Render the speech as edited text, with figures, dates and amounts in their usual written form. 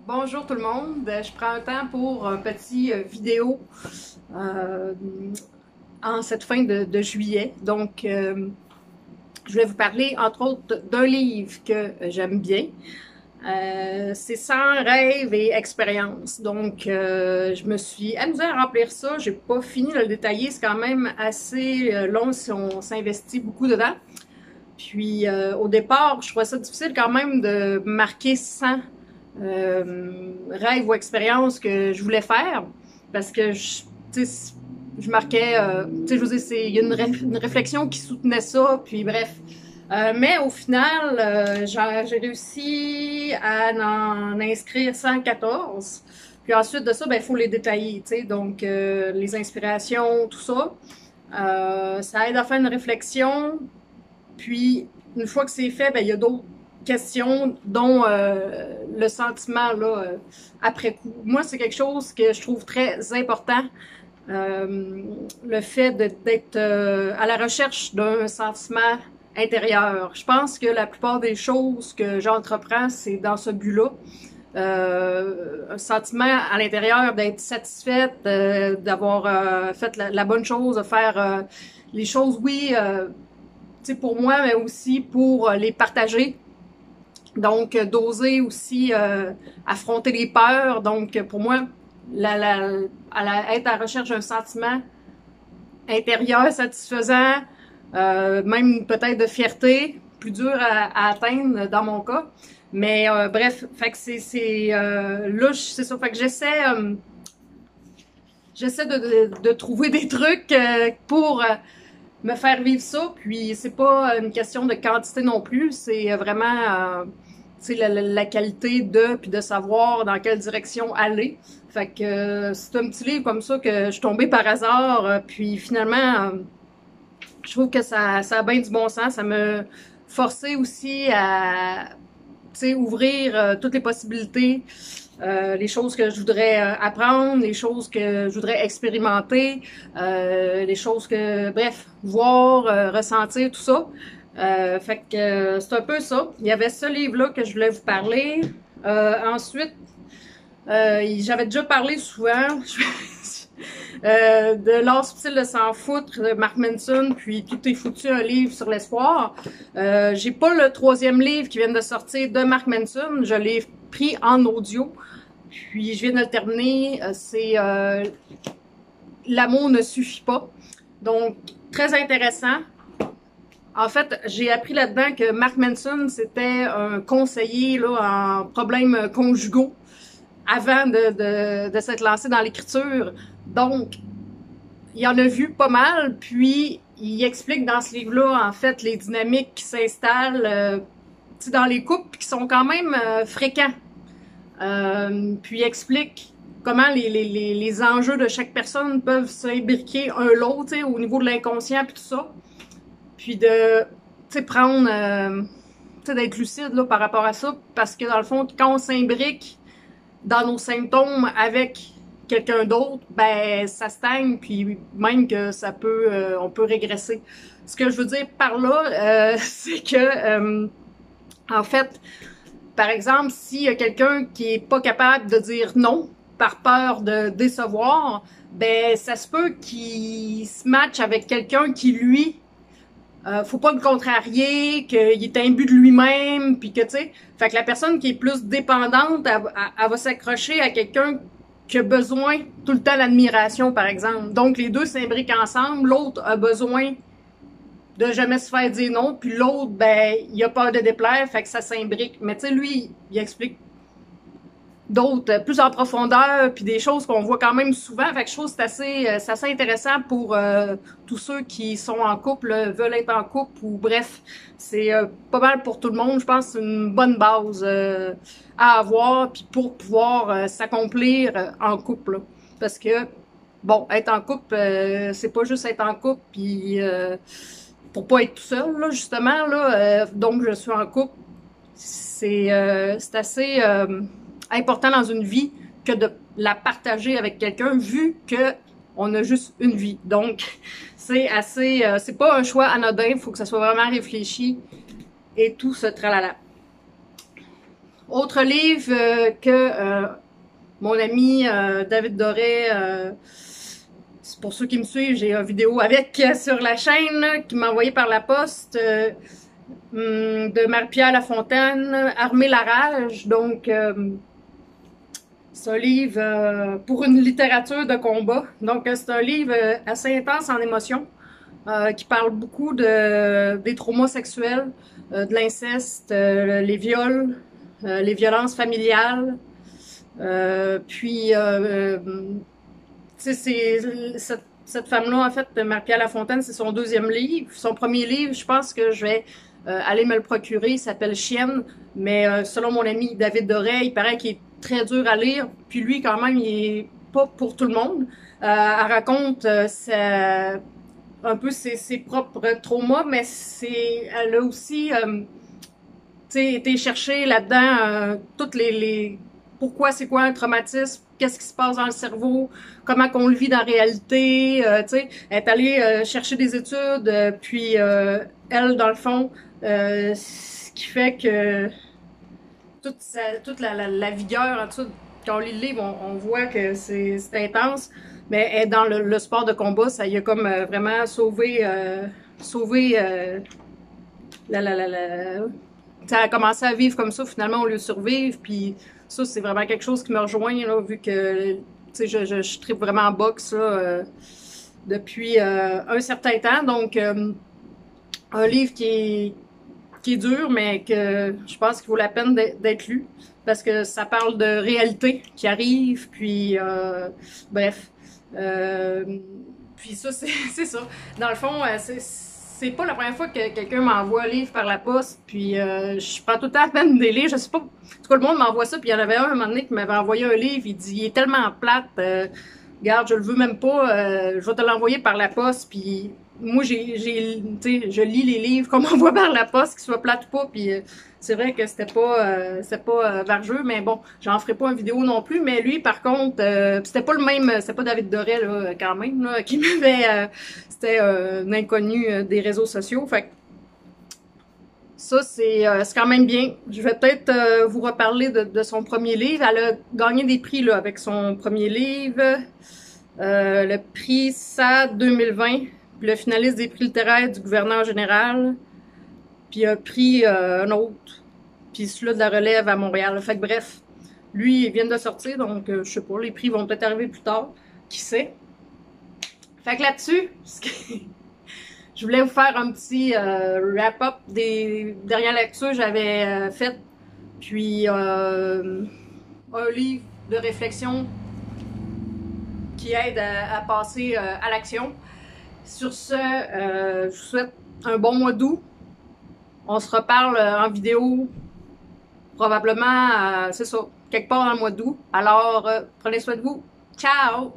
Bonjour tout le monde, je prends un temps pour un petit vidéo euh, en cette fin de juillet. Donc, je voulais vous parler entre autres d'un livre que j'aime bien. C'est 100 rêves et expériences. Donc, je me suis amusée à remplir ça. J'ai pas fini de le détailler. C'est quand même assez long si on s'investit beaucoup dedans. Puis, au départ, je trouvais ça difficile quand même de marquer 100 rêve ou expérience que je voulais faire parce que je marquais, je veux dire, il y a une réflexion qui soutenait ça, puis bref. Mais au final, j'ai réussi à en inscrire 114. Puis ensuite de ça, ben, il faut les détailler, tu sais. Donc, les inspirations, tout ça. Ça aide à faire une réflexion. Puis, une fois que c'est fait, ben, il y a d'autres questions, dont le sentiment là, après coup. Moi, c'est quelque chose que je trouve très important. Le fait d'être à la recherche d'un sentiment intérieur. Je pense que la plupart des choses que j'entreprends, c'est dans ce but-là. Un sentiment à l'intérieur d'être satisfaite, d'avoir fait la bonne chose, de faire les choses, oui, pour moi, mais aussi pour les partager. Donc, d'oser aussi affronter les peurs. Donc, pour moi, être à la recherche d'un sentiment intérieur satisfaisant, même peut-être de fierté, plus dur à atteindre dans mon cas. Mais bref, fait que là, c'est ça. Fait que j'essaie de trouver des trucs pour me faire vivre ça. Puis c'est pas une question de quantité non plus, c'est vraiment la qualité puis de savoir dans quelle direction aller. Fait que c'est un petit livre comme ça que je suis tombée par hasard, puis finalement je trouve que ça a bien du bon sens. Ça me forçait aussi à ouvrir toutes les possibilités, les choses que je voudrais apprendre, les choses que je voudrais expérimenter, les choses que, bref, voir, ressentir, tout ça. Fait que c'est un peu ça. Il y avait ce livre-là que je voulais vous parler. Ensuite, j'avais déjà parlé souvent de L'art subtil de s'en foutre de Mark Manson, puis Tout est foutu, un livre sur l'espoir. J'ai pas le troisième livre qui vient de sortir de Mark Manson. Je l'ai pris en audio. Puis je viens de le terminer. C'est L'amour ne suffit pas. Donc, très intéressant. En fait, j'ai appris là-dedans que Mark Manson, c'était un conseiller là, en problèmes conjugaux avant de s'être lancé dans l'écriture. Donc, il en a vu pas mal, puis il explique dans ce livre-là, en fait, les dynamiques qui s'installent dans les couples qui sont quand même fréquents. Puis il explique comment les enjeux de chaque personne peuvent s'imbriquer un l'autre, au niveau de l'inconscient puis tout ça. Puis de prendre d'être lucide là, par rapport à ça, parce que dans le fond, quand on s'imbrique dans nos symptômes avec quelqu'un d'autre, ben ça stagne, puis même que ça peut on peut régresser. Ce que je veux dire par là, c'est que en fait, par exemple, s'il y a quelqu'un qui est pas capable de dire non par peur de décevoir, ben ça se peut qu'il se matche avec quelqu'un qui, lui, faut pas le contrarier, qu'il est imbu de lui-même, puis que, tu sais, fait que la personne qui est plus dépendante, elle va s'accrocher à quelqu'un qui a besoin tout le temps d'admiration, par exemple. Donc, les deux s'imbriquent ensemble, l'autre a besoin de jamais se faire dire non, puis l'autre, ben, il a peur de déplaire, fait que ça s'imbrique. Mais tu sais, lui, il explique d'autres, plus en profondeur, puis des choses qu'on voit quand même souvent. Fait que je trouve que c'est assez intéressant pour tous ceux qui sont en couple, veulent être en couple, ou bref, c'est pas mal pour tout le monde. Je pense que c'est une bonne base à avoir, puis pour pouvoir s'accomplir en couple. Là. Parce que, bon, être en couple, c'est pas juste être en couple, puis pour pas être tout seul, là, justement, là, donc je suis en couple. C'est assez important dans une vie que de la partager avec quelqu'un, vu que on a juste une vie. Donc, c'est assez, c'est pas un choix anodin, il faut que ça soit vraiment réfléchi et tout ce tralala. Autre livre que mon ami David Doré, pour ceux qui me suivent, j'ai une vidéo avec sur la chaîne là, qui m'a envoyé par la poste de Marie-Pierre Lafontaine, Armer la rage. Donc, c'est un livre pour une littérature de combat. Donc, c'est un livre assez intense en émotion, qui parle beaucoup des traumas sexuels, de l'inceste, les viols, les violences familiales. Puis, tu sais, cette femme-là, en fait, Marie-Pierre Lafontaine, c'est son deuxième livre. Son premier livre, je pense que je vais aller me le procurer. Il s'appelle Chienne. Mais selon mon ami David Doré, il paraît qu'il est très dur à lire. Puis lui, quand même, il est pas pour tout le monde. Elle raconte un peu ses propres traumas, mais elle a aussi été chercher là-dedans toutes les pourquoi c'est quoi un traumatisme, qu'est-ce qui se passe dans le cerveau, comment qu'on le vit dans la réalité, tu sais, elle est allée chercher des études, puis elle, dans le fond, ce qui fait que toute la vigueur, en tout, quand on lit le livre, on voit que c'est intense, mais elle, dans le sport de combat, ça y a comme vraiment sauvé ça a commencé à vivre comme ça, finalement, au lieu de survivre. Puis ça, c'est vraiment quelque chose qui me rejoint, là, vu que je tripe vraiment en boxe là, depuis un certain temps. Donc, un livre qui est dur, mais que je pense qu'il vaut la peine d'être lu. Parce que ça parle de réalité qui arrive, puis bref. Puis ça, c'est ça. Dans le fond, c'est pas la première fois que quelqu'un m'envoie un livre par la poste, puis je prends tout le temps la peine des livres. Je sais pas, tout le monde m'envoie ça, puis il y en avait un moment donné qui m'avait envoyé un livre, il dit, il est tellement plate, regarde, je le veux même pas, je vais te l'envoyer par la poste, puis moi, tu sais, je lis les livres qu'on m'envoie par la poste, qu'ils soient plates ou pas, puis c'est vrai que c'était pas vargeux, mais bon, j'en ferai pas une vidéo non plus, mais lui, par contre, c'était pas le même, c'était pas David Doré, là, quand même, là, qui m'avait, c'était un inconnu des réseaux sociaux, fait que ça, c'est quand même bien. Je vais peut-être vous reparler de son premier livre. Elle a gagné des prix là, avec son premier livre. Le prix SAD 2020, puis le finaliste des prix littéraires du gouverneur général, puis un prix, un autre, puis celui-là de la relève à Montréal. Fait que bref, lui, il vient de sortir, donc je sais pas, les prix vont peut-être arriver plus tard. Qui sait? Fait que là-dessus, je voulais vous faire un petit wrap-up des dernières lectures que j'avais faites, puis un livre de réflexion qui aide à passer à l'action. Sur ce, je vous souhaite un bon mois d'août. On se reparle en vidéo, probablement, c'est ça, quelque part dans le mois d'août. Alors, prenez soin de vous. Ciao!